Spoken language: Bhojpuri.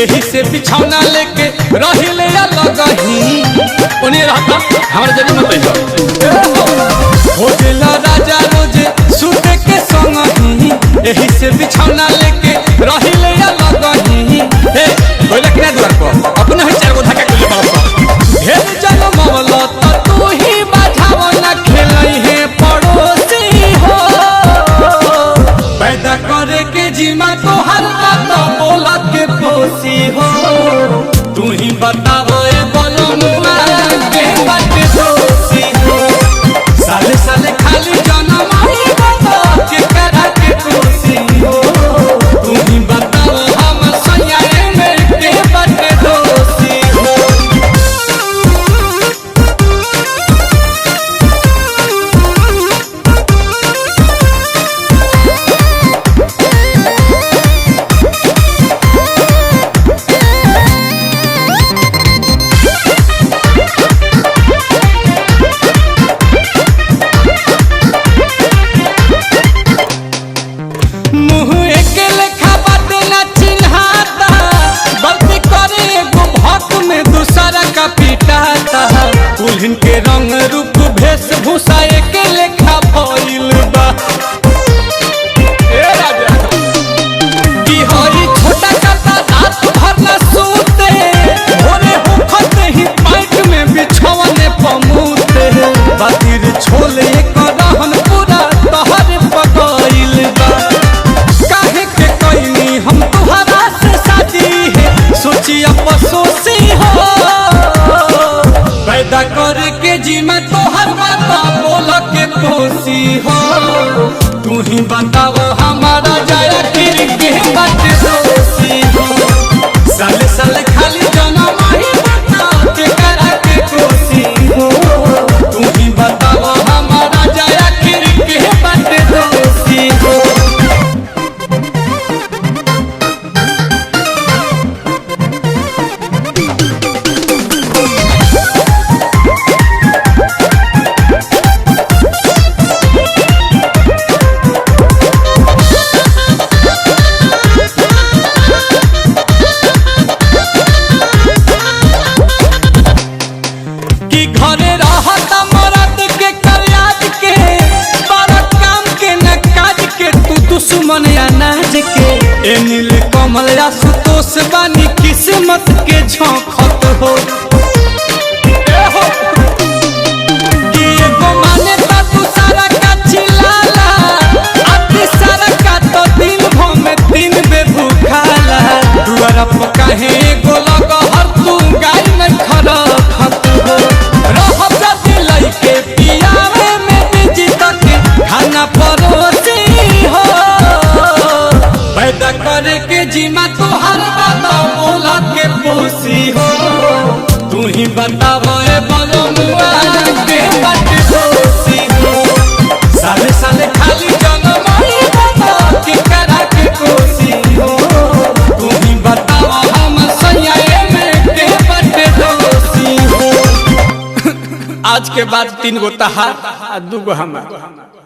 एही से बिछौना लेके रहिले अलग ही ओने रहता हमरा जदी मत हो गेला राजा रोजे सुते के संग ही एही से बिछौना लेके रहिले अलग ही हे बोले कि ना द्वार पर अपने ही चार गो धक्का के ले बाप ढेर जन्म मवला त तू ही बाझाव ना खेलई है पड़ोसी हो पैदा करे के जीमा तो हर बात बोला के पोसी हो तू ही बताओ ए बोलो मुआ के बात दोषी हो साले साले खाली जन्म आई बाबा के करा के पोसी हो तू ही बताओ हम सैया में के बात दोषी हो दुल्हन के रंग रूप वेशभूषा के लेखा भइल बा ए राजा की हई छोटा काता रात भर न सूते भोरे होखत ही पाइट में बिछौने पमूते बातिर छोले कर रहन पूरा तहर पकइल बा काहे के कइनी हम तुहरा से शादी है सोची अफसोसी हो पैदा करके जीमा तो हर बात बोल के पोसी हो तू ही बताओ हमारा जाया फिर के बात दोषी हो साले साले खाली जन्म ही बता के करा के कोसी हो तू ही बताओ हमारा जाया फिर के बात दोषी हो घरे रहता मरद के कल्याण के बड़ा काम के न काज के तू दुश्मन अनाज के ए नील कमल या सुतोष बानी किस्मत के झोंकत हो कि एगो माने ता तू सारा का चिल्लाला अति सारा का तो दिन भर में 3 बेर भूखाला दुआरा पर काहे एगो लग हर तू गाय में खड़ा खत हो के पियावे में बिजी तक खाना परोसी हो पैदा करे के जीमा तो हर बात बोला के पोसी हो तू ही बताओ ए बोलो मुआ के बात दोषी हो साले साले खाली जन्म आई बाबा के करा के कोसी हो तू ही बताओ हम सैया में के बात दोषी हो आज के बाद 3 गो तहार 2 गो हमार।